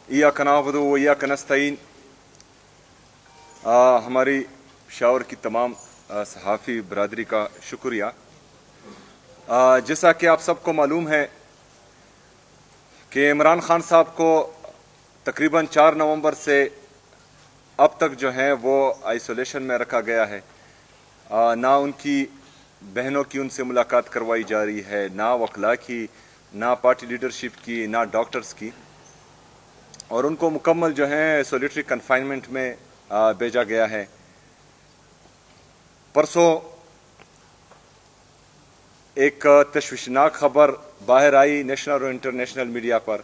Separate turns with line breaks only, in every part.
इय्याक नअबुदु व इय्याक नस्तईन। हमारी शावर की तमाम सहाफ़ी बरादरी का शुक्रिया। जैसा कि आप सबको मालूम है कि इमरान खान साहब को तकरीबन 4 नवंबर से अब तक जो है वो आइसोलेशन में रखा गया है। ना उनकी बहनों की उनसे मुलाकात करवाई जा रही है, ना वकला की, ना पार्टी लीडरशिप की, ना डॉक्टर्स की, और उनको मुकम्मल जो है सोलिटरी कन्फाइनमेंट में भेजा गया है। परसों एक तशवीशनाक खबर बाहर आई नेशनल और इंटरनेशनल मीडिया पर।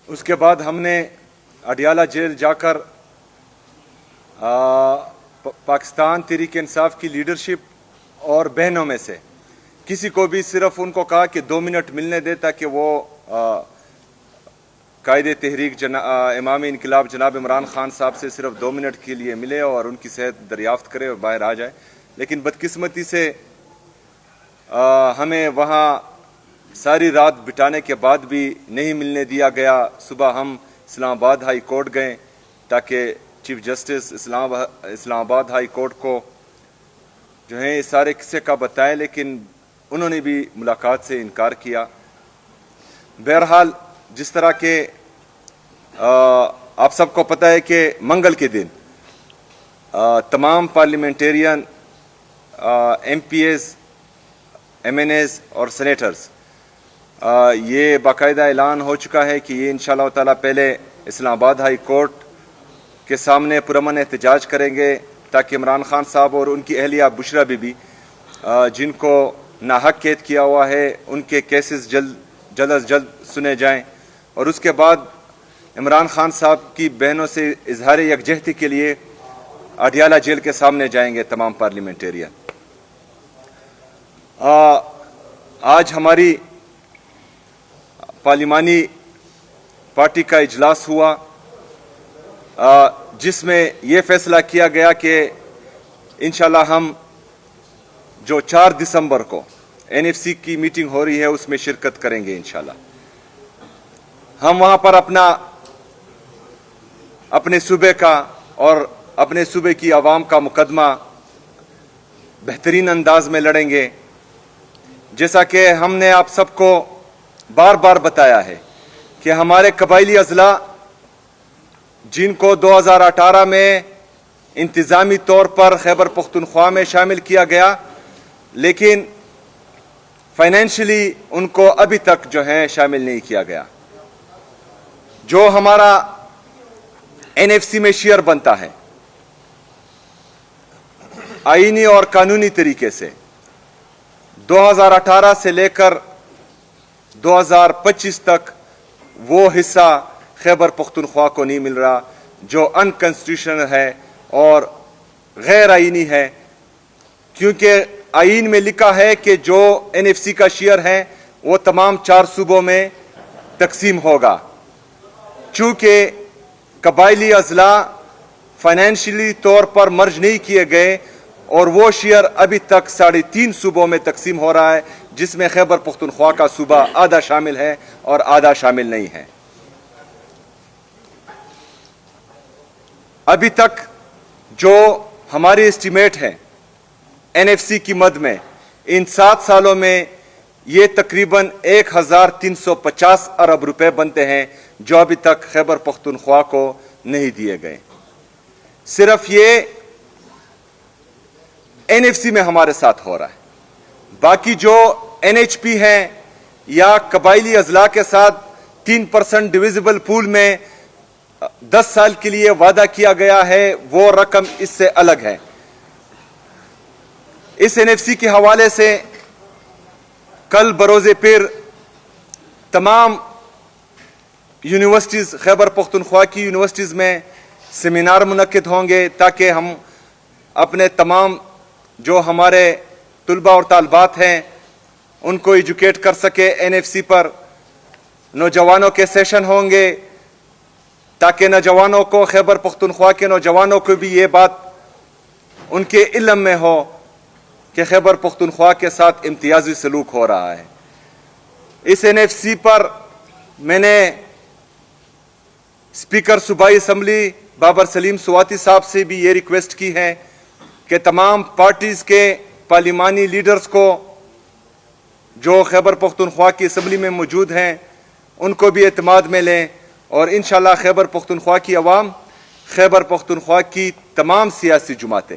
उसके बाद हमने अडियाला जेल जाकर पाकिस्तान तहरीक इंसाफ की लीडरशिप और बहनों में से किसी को भी सिर्फ उनको कहा कि 2 मिनट मिलने दे ताकि वो कायदे तहरीक इमाम इनकलाब जनाब इमरान खान साहब से सिर्फ 2 मिनट के लिए मिले और उनकी सेहत दरियाफ्त करे और बाहर आ जाए। लेकिन बदकिस्मती से हमें वहाँ सारी रात बिताने के बाद भी नहीं मिलने दिया गया। सुबह हम इस्लामाबाद हाई कोर्ट गए ताकि chief justice Islamabad high court को जो है इस सारे किस्से का बताएं, लेकिन उन्होंने भी मुलाकात से इनकार किया। बहरहाल जिस तरह के आप सबको पता है कि मंगल के दिन तमाम पार्लियामेंटेरियन, MPs, MNAs और सेनेटर्स ये बाकायदा ऐलान हो चुका है कि ये इंशाअल्लाह ताला पहले इस्लामाबाद हाई कोर्ट के सामने पुरअमन एहतजाज करेंगे ताकि इमरान खान साहब और उनकी अहलिया बुशरा बीबी जिनको नाहक कैद किया हुआ है उनके केसेस जल्द अज जल्द सुने जाएं, और उसके बाद इमरान खान साहब की बहनों से इजहार यकजहती के लिए अडियाला जेल के सामने जाएंगे तमाम पार्लियामेंटेरियन। आज हमारी पार्लिमानी पार्टी का इजलास हुआ जिसमें यह फैसला किया गया कि इंशाल्लाह हम जो 4 दिसंबर को NFC की मीटिंग हो रही है उसमें शिरकत करेंगे। इंशाल्लाह हम वहां पर अपने सूबे का और अपने सूबे की आवाम का मुकदमा बेहतरीन अंदाज में लड़ेंगे। जैसा कि हमने आप सबको बार बार बताया है कि हमारे कबायली अजला जिनको 2018 में इंतजामी तौर पर खैबर पख्तूनख्वा में शामिल किया गया, लेकिन फाइनेंशियली उनको अभी तक जो है शामिल नहीं किया गया। जो हमारा NFC में शेयर बनता है आईनी और कानूनी तरीके से 2018 से लेकर 2025 तक वो हिस्सा खैबर पख्तूनख्वा को नहीं मिल रहा, जो अनकॉन्स्टिट्यूशनल है और गैर आईनी है, क्योंकि आईन में लिखा है कि जो NFC का शेयर है वो तमाम 4 सूबों में तकसीम होगा। चूंकि कबायली अजला फाइनेंशियली तौर पर मर्ज नहीं किए गए और वो शेयर अभी तक 3.5 सूबों में तकसीम हो रहा है, जिसमें खैबर पख्तूनख्वा का सूबा आधा शामिल है और आधा शामिल नहीं है। अभी तक जो हमारी एस्टीमेट है NFC की मद में इन 7 सालों में ये तकरीबन 1350 अरब रुपए बनते हैं जो अभी तक खैबर पख्तूनख्वा को नहीं दिए गए। सिर्फ ये NFC में हमारे साथ हो रहा है। बाकी जो NHP है या कबायली अजला के साथ 3% डिविजिबल पूल में 10 साल के लिए वादा किया गया है, वो रकम इससे अलग है। इस NFC के हवाले से कल बरोज़े पीर तमाम यूनिवर्सिटीज़, खैबर पख्तूनख्वा की यूनिवर्सिटीज़ में सेमिनार मुनक्किद होंगे ताकि हम अपने तमाम जो हमारे तुलबा और तालबात हैं उनको एजुकेट कर सके NFC पर। नौजवानों के सेशन होंगे ताकि नौजवानों को, खैबर पख्तूनख्वा के नौजवानों को भी ये बात उनके इल्म में हो कि खैबर पख्तूनख्वा के साथ इम्तियाजी सलूक हो रहा है। इस NFC पर मैंने स्पीकर सूबाई असम्बली बाबर सलीम स्वाति साहब से भी ये रिक्वेस्ट की है कि तमाम पार्टीज के पार्लिमानी लीडर्स को जो खैबर पख्तूनख्वा की असम्बली में मौजूद हैं उनको भी एतमाद में लें और इंशाल्लाह खैबर पख्तूनख्वा की अवाम, खैबर पख्तूनख्वा की तमाम सियासी जमातें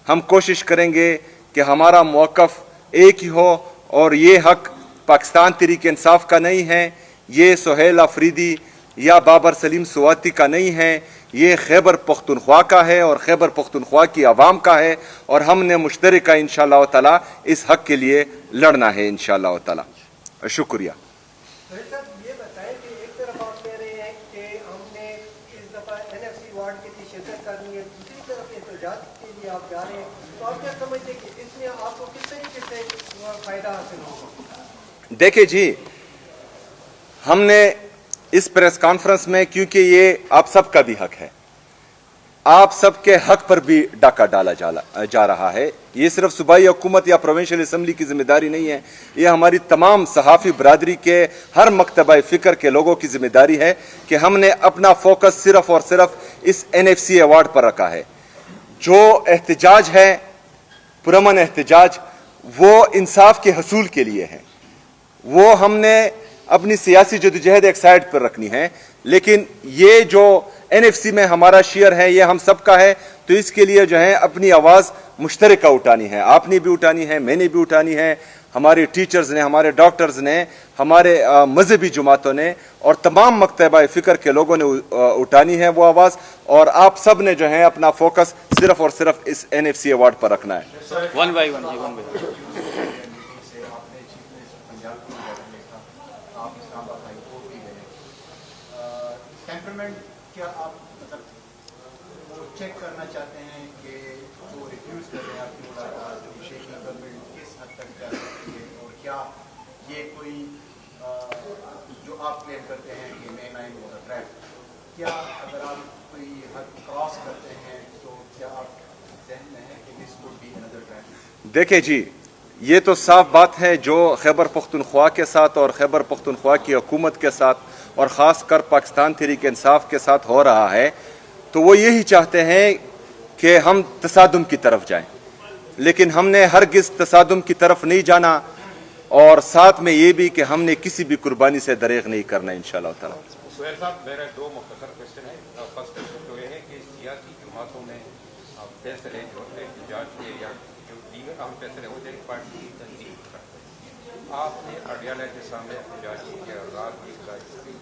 हम कोशिश करेंगे कि हमारा मौक़िफ़ एक ही हो और ये हक पाकिस्तान तहरीक इंसाफ का नहीं है, ये सुहेल अफरीदी या बाबर सलीम स्वाति का नहीं है, ये खैबर पख्तूनख्वा का है और खैबर पख्तूनख्वा की आवाम का है और हमने मुश्तरका इंशाअल्लाह ताला इस हक के लिए लड़ना है इंशाअल्लाह ताला। शुक्रिया।
ये बताएं कि एक तरफ आप कह रहे हैं कि हमने इस दफा NFC वार्ड के लिए शिरकत करनी है, दूसरी तरफ एहतजाज के लिए आप जा रहे हैं, तो आप क्या समझते हैं कि इसमें आपको किस तरीके से फायदा हासिल होगा?
देखिए जी, हमने इस प्रेस कॉन्फ्रेंस में, क्योंकि ये आप सबका भी हक है, आप सबके हक पर भी डाका डाला जा रहा है, ये सिर्फ सूबाई हुकूमत या प्रोविंशियल असम्बली की जिम्मेदारी नहीं है, ये हमारी तमाम सहाफ़ी बरादरी के हर मकतबा फ़िक्र के लोगों की जिम्मेदारी है कि हमने अपना फोकस सिर्फ और सिर्फ इस NFC अवार्ड पर रखा है। जो एहतजाज है, पुरअमन एहतजाज, वो इंसाफ के हसूल के लिए है, वो हमने अपनी सियासी जदोजहद एक साइड पर रखनी है, लेकिन ये जो NFC में हमारा शेयर है ये हम सबका है, तो इसके लिए जो है अपनी आवाज़ मुश्तरका उठानी है, आपने भी उठानी है, मैंने भी उठानी है, हमारे टीचर्स ने, हमारे डॉक्टर्स ने, हमारे मजहबी जमातों ने और तमाम मकतबा फ़िक्र के लोगों ने उठानी है वो आवाज़, और आप सब ने जो है अपना फोकस सिर्फ और सिर्फ इस NFC अवार्ड पर रखना है।
One by one.
टेम्परमेंट क्या आप मतलब वो चेक करना चाहते हैं कि वो रिफ्यूज़ कर रहे हैं आपकी मुलाकात, शेख गवर्नमेंट किस हद तक जा सकती है, और क्या ये कोई जो आप क्लेम करते हैं कि मे 9 वाज अ ट्रैप, क्या अगर आप कोई हद क्रॉस करते हैं तो क्या आप ज़हन में है कि this would be another trap?
देखिए जी, ये तो साफ बात है जो खैबर पख्तूनख्वा के साथ और खैबर पख्तूनख्वा की हुकूमत के साथ और ख़ास कर पाकिस्तान तहरीक इंसाफ के साथ हो रहा है, तो वो यही चाहते हैं कि हम तसादुम की तरफ जाएं, लेकिन हमने हरगिज़ तसादुम की तरफ नहीं जाना, और साथ में ये भी कि हमने किसी भी कुर्बानी से दरेग नहीं करना इंशाअल्लाह ताला।
सुहेल साहब, मेरे दो मुख्तसर क्वेश्चन है। फर्स्ट क्वेश्चन तो ये है कि सियासी जमातों में फैसले जो एहतजाज के या जो दीगर अहम फैसले होते हैं पार्टी तंजीम करते हैं, आपने अडियाला के सामने एहतजाज के आगाज की,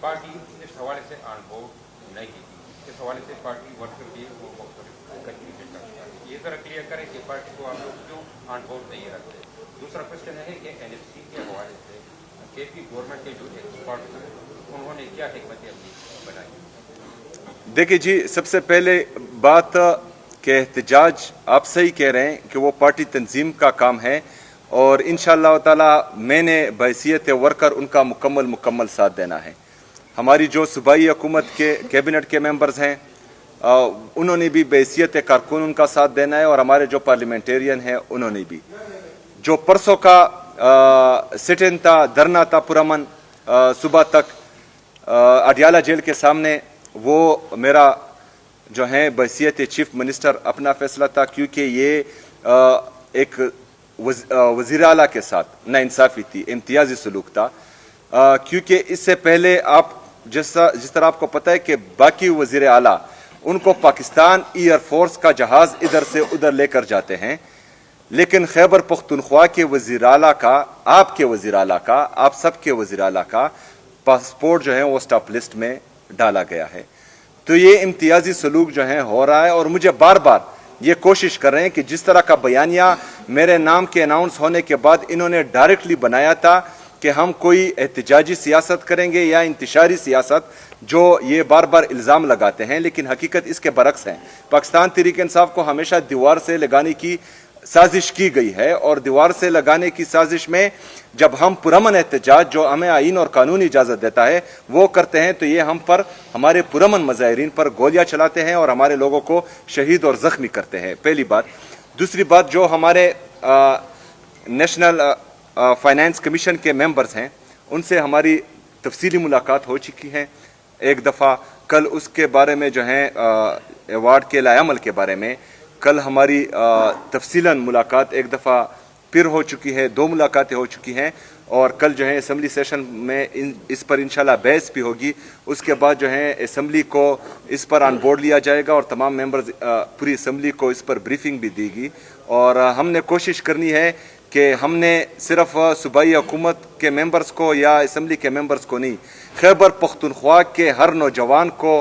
पार्टी इस हवाले से ऑन बोर्ड नहीं की, इस हवाले से पार्टी वर्कर भी वो मुख्तलिफ कंफ्यूजन करता है, ये ज़रा क्लियर करें कि पार्टी को आप लोग क्यों ऑन बोर्ड नहीं रखते। दूसरा क्वेश्चन है कि NFC के हवाले से KP गवर्नमेंट के जो एक्सपर्ट हैं उन्होंने क्या हिकमत अमली बनाई?
देखिए जी, सबसे पहले बात कि एहतजाज आप सही कह रहे हैं कि वो पार्टी तंजीम का काम है, और इंशाअल्लाह ताला मैंने बहैसियत वर्कर उनका मुकम्मल साथ देना है। हमारी जो सूबाई हुकूमत के कैबिनेट के मेंबर्स हैं उन्होंने भी बहैसियत कारकुन उनका साथ देना है, और हमारे जो पार्लियामेंटेरियन हैं उन्होंने भी। जो परसों का सिट इन था, धरना था पुरअमन सुबह तक अडियाला जेल के सामने, वो मेरा जो है बहैसियत चीफ मिनिस्टर अपना फैसला था, क्योंकि ये एक वज़ीर आला के साथ नाइंसाफ़ी थी, इम्तियाजी सलूक था, क्योंकि इससे पहले आप जिस तरह आपको पता है कि बाकी वज़ीर आला उनको पाकिस्तान एयर फोर्स का जहाज़ इधर से उधर लेकर जाते हैं, लेकिन खैबर पख्तूनख्वा के वज़ीर आला का, आपके वज़ीर आला का, आप सबके वज़ीर आला का पासपोर्ट जो है वो स्टॉप लिस्ट में डाला गया है। तो ये इम्तियाजी सलूक जो है हो रहा है, और मुझे बार बार ये कोशिश कर रहे हैं कि जिस तरह का बयानिया मेरे नाम के अनाउंस होने के बाद इन्होंने डायरेक्टली बनाया था कि हम कोई एहतजाजी सियासत करेंगे या इंतशारी सियासत, जो ये बार बार इल्ज़ाम लगाते हैं, लेकिन हकीकत इसके बरक्स है। पाकिस्तान तहरीक इंसाफ को हमेशा दीवार से लगाने की साजिश की गई है, और दीवार से लगाने की साजिश में जब हम पुरअमन एहतजाज, जो हमें आईन और कानून इजाज़त देता है, वो करते हैं, तो ये हम पर, हमारे पुरअमन मज़ाहिरीन पर गोलियां चलाते हैं और हमारे लोगों को शहीद और ज़ख्मी करते हैं, पहली बात। दूसरी बात, जो हमारे नेशनल फाइनेंस कमीशन के मेंबर्स हैं, उनसे हमारी तफसीली मुलाकात हो चुकी है एक दफ़ा, कल उसके बारे में जो है अवार्ड के लाएअमल के बारे में कल हमारी तफसीलन मुलाकात एक दफ़ा फिर हो चुकी है, 2 मुलाकातें हो चुकी हैं और कल जो है असम्बली सेशन में इस पर इंशाल्लाह बहस भी होगी। उसके बाद जो है असम्बली को इस पर ऑन बोर्ड लिया जाएगा और तमाम मेंबर्स पूरी असम्बली को इस पर ब्रीफिंग भी देगी। और हमने कोशिश करनी है कि हमने सिर्फ सूबाई हुकूमत के मेंबर्स को या असम्बली के मेंबर्स को नहीं, खैबर पख्तूनख्वा के हर नौजवान को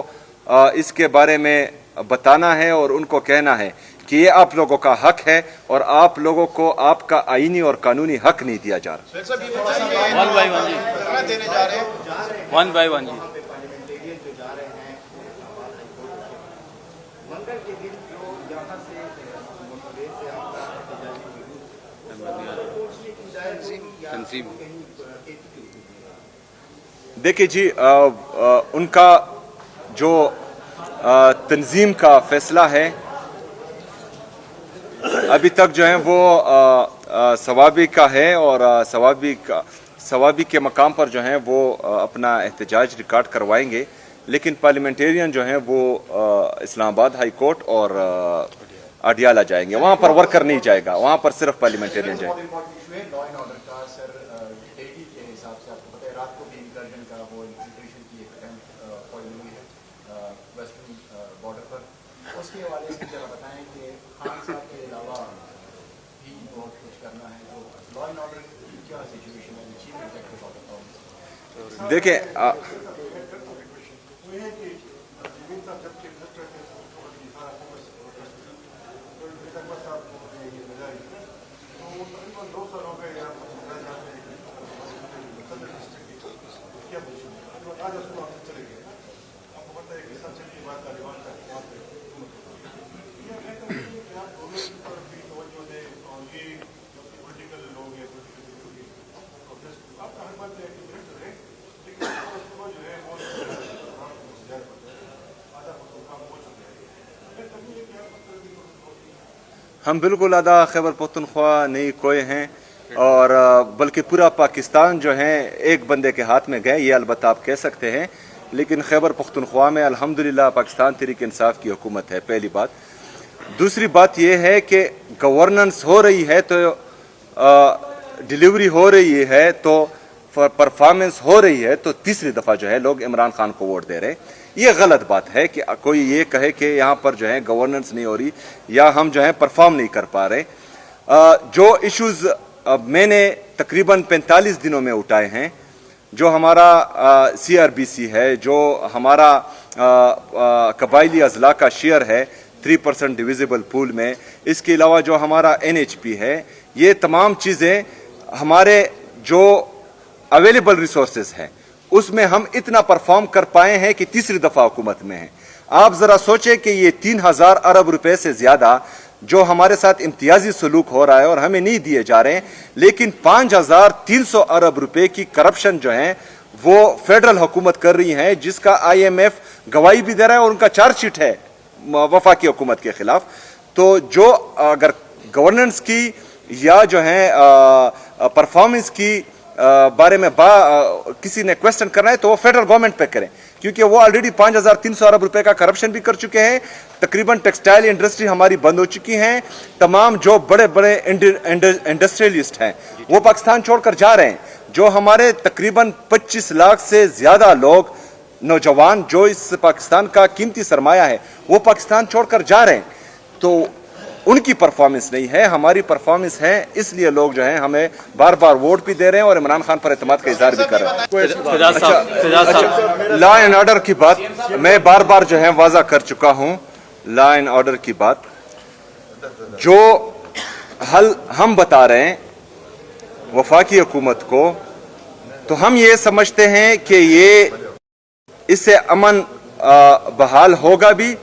इसके बारे में बताना है और उनको कहना है कि ये आप लोगों का हक है और आप लोगों को आपका आईनी और कानूनी हक नहीं दिया जा रहा।
वन बाय वन जी, वन बाय वन जी।
पार्लियामेंटेरियन जो जा रहे हैं मंगल के दिन जो यहाँ से मोटरवे से
तंजीम
देखिए जी, उनका जो तंजीम का फैसला है अभी तक जो है वो सवाबी का है और सवाबी के मकाम पर जो है वो अपना एहतजाज रिकॉर्ड करवाएंगे, लेकिन पार्लियामेंटेरियन जो है वो इस्लामाबाद हाई कोर्ट और अडियाला जाएंगे, वहाँ पर वर्कर नहीं जाएगा, वहाँ पर सिर्फ पार्लियामेंटेरियन जाएंगे।
लॉ एंड ऑर्डर का सर डेली के हिसाब से आपको पता है रात को भी इंकर्जन का वो इन्फिल्ट्रेशन की एक अटेम्प्ट हुई है वेस्टर्न बॉर्डर पर, उसके हवाले से जरा बताएं कि खान साहब के अलावा भी बहुत कुछ करना है, तो लॉ एंड ऑर्डर की क्या सिचुएशन है चीफ एग्जीक्यूटिव ऑफिसर?
देखिए हम बिल्कुल आधा खैबर पख्तूनख्वा नहीं खोए हैं और बल्कि पूरा पाकिस्तान जो है एक बंदे के हाथ में गए, ये अलबत्ता आप कह सकते हैं, लेकिन खैबर पख्तूनख्वा में अल्हम्दुलिल्लाह पाकिस्तान तहरीक इंसाफ की हुकूमत है, पहली बात। दूसरी बात यह है कि गवर्नेंस हो रही है तो डिलीवरी हो रही है तो परफॉर्मेंस हो रही है, तो तीसरी दफ़ा जो है लोग इमरान खान को वोट दे रहे हैं। ये गलत बात है कि कोई ये कहे कि यहाँ पर जो है गवर्नेंस नहीं हो रही या हम जो है परफॉर्म नहीं कर पा रहे। जो इश्यूज मैंने तकरीबन 45 दिनों में उठाए हैं, जो हमारा CRBC है, जो हमारा कबायली अजला का शेयर है 3% डिविजिबल पूल में, इसके अलावा जो हमारा NHP है, ये तमाम चीज़ें हमारे जो अवेलेबल रिसोर्सेज हैं उसमें हम इतना परफॉर्म कर पाए हैं कि तीसरी दफ़ा हुकूमत में है। आप ज़रा सोचें कि ये 3000 अरब रुपए से ज़्यादा जो हमारे साथ इम्तियाजी सलूक हो रहा है और हमें नहीं दिए जा रहे हैं, लेकिन 5300 अरब रुपए की करप्शन जो है वो फेडरल हुकूमत कर रही है, जिसका IMF गवाही भी दे रहा है और उनका चार्जशीट है वफाकी हुकूमत के खिलाफ। तो जो अगर गवर्नेंस की या जो है परफॉर्मेंस की बारे में किसी ने क्वेश्चन करना है तो वो फेडरल गवर्नमेंट पे करें, क्योंकि वो ऑलरेडी 5300 अरब रुपए का करप्शन भी कर चुके हैं। तकरीबन टेक्सटाइल इंडस्ट्री हमारी बंद हो चुकी है, तमाम जो बड़े बड़े इंडस्ट्रियलिस्ट हैं वो पाकिस्तान छोड़कर जा रहे हैं। जो हमारे तकरीबन 25 लाख से ज्यादा लोग नौजवान जो इस पाकिस्तान का कीमती सरमाया है वो पाकिस्तान छोड़कर जा रहे हैं, तो उनकी परफॉर्मेंस नहीं है, हमारी परफॉर्मेंस है, इसलिए लोग जो हैं हमें बार बार वोट भी दे रहे हैं और इमरान खान पर एतमाद का इजहार भी कर रहे हैं। लॉ एंड ऑर्डर की बात मैं बार बार जो है वाज़ा कर चुका हूं, लॉ एंड ऑर्डर की बात जो हल हम बता रहे हैं वफाकी हुकूमत को, तो हम ये समझते हैं कि ये इससे अमन बहाल होगा भी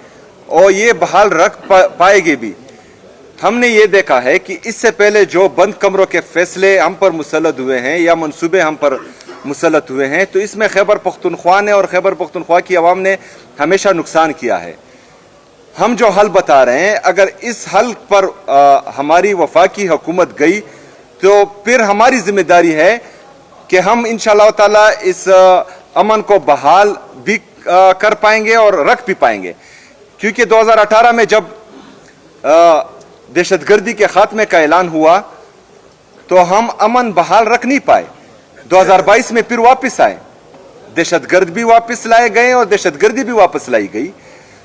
और ये बहाल रख पाएगी भी। हमने ये देखा है कि इससे पहले जो बंद कमरों के फैसले हम पर मुसल्लत हुए हैं या मंसूबे हम पर मुसल्लत हुए हैं, तो इसमें खैबर पख्तूनख्वा ने और खैबर पख्तूनख्वा की आवाम ने हमेशा नुकसान किया है। हम जो हल बता रहे हैं, अगर इस हल पर हमारी वफाकी हुकूमत गई तो फिर हमारी जिम्मेदारी है कि हम इंशाअल्लाह ताला इस अमन को बहाल भी कर पाएंगे और रख भी पाएंगे, क्योंकि 2018 में जब दहशतगर्दी के खात्मे का ऐलान हुआ तो हम अमन बहाल रख नहीं पाए। 2022 में फिर वापस आए, दहशतगर्द भी वापस लाए गए और दहशतगर्दी भी वापस लाई गई।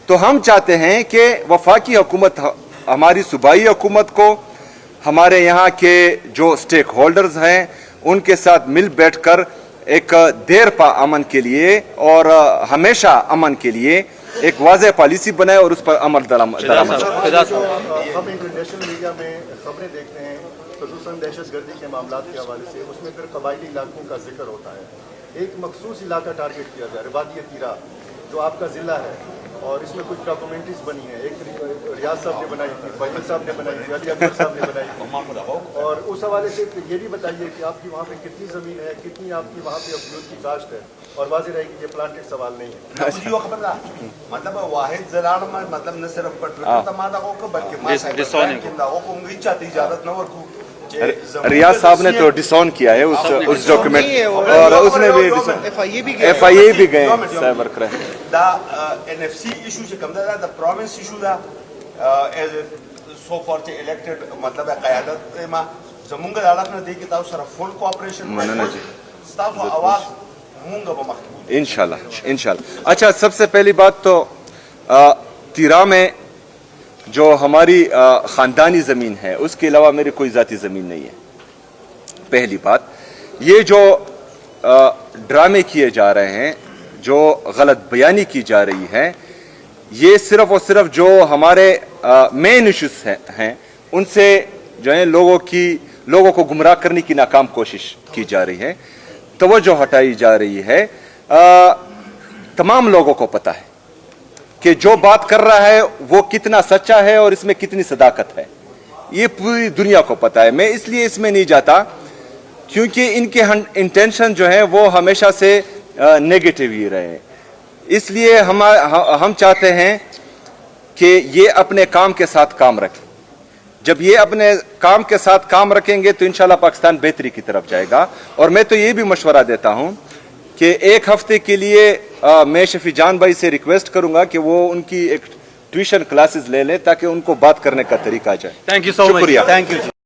तो हम चाहते हैं कि वफाकी हुकूमत हमारी सूबाई हुकूमत को हमारे यहाँ के जो स्टेक होल्डर्स हैं उनके साथ मिल बैठकर एक देर पा अमन के लिए और हमेशा अमन के लिए एक वाज़ेह पॉलिसी बनाए और उस पर अमल दरामद।
हम इंटरनेशनल मीडिया में खबरें देखते हैं खसूसन दहशतगर्दी के मामलों के हवाले से, उसमें फिर कबायली इलाकों का जिक्र होता है। एक मखसूस इलाका टारगेट किया जा रहा है, वादी तीरा, जो आपका ज़िला है, और इसमें कुछ डॉक्यूमेंट्रीज बनी है। एक रियाज साहब ने बनाई थी, फैसल साहब ने बनाई थी, अली अकबर साहब ने बनाई थी। और उस हवाले से ये भी बताइए कि आपकी वहाँ पे कितनी ज़मीन है, कितनी आपकी वहाँ पे अफयूज की काश्त है, और वाज़ेह रहे कि ये प्लांटेड सवाल नहीं है।
मतलब वाहिद जलाल में मतलब न सिर्फ तमादा को बल्कि इजाजत न और
रियाज साहब ने तो डिसऑन किया है उस डॉक्यूमेंट, और उसने भी FIA भी गए साइबर क्राइम।
NFC इशू से कम दा प्रोविंस इशू दा एज सो फॉर चे इलेक्टेड मतलब क़यादत में जमुंगा दालत ने देखी था सर फुल कोऑपरेशन
मनना जी
स्टाफ आवाज मूंगा बमखबूल
इंशाल्लाह। अच्छा, सबसे पहली बात तो तीरा में जो हमारी ख़ानदानी ज़मीन है उसके अलावा मेरी कोई ज़ाती ज़मीन नहीं है। पहली बात, ये जो ड्रामे किए जा रहे हैं, जो गलत बयानी की जा रही है, ये सिर्फ और सिर्फ जो हमारे मेन इश्यूज हैं उनसे जो है लोगों को गुमराह करने की नाकाम कोशिश की जा रही है, तवज्जो हटाई जा रही है। तमाम लोगों को पता है कि जो बात कर रहा है वो कितना सच्चा है और इसमें कितनी सदाकत है, ये पूरी दुनिया को पता है। मैं इसलिए इसमें नहीं जाता क्योंकि इनके इंटेंशन जो है वो हमेशा से नेगेटिव ही रहे। इसलिए हम चाहते हैं कि ये अपने काम के साथ काम रखें। जब ये अपने काम के साथ काम रखेंगे तो इंशाल्लाह पाकिस्तान बेहतरी की तरफ जाएगा। और मैं तो ये भी मशवरा देता हूं कि एक हफ्ते के लिए मैं शफी जान भाई से रिक्वेस्ट करूंगा कि वो उनकी एक ट्यूशन क्लासेस ले लें ताकि उनको बात करने का तरीका आ जाए।
थैंक यू सो मच,
शुक्रिया।
Thank you.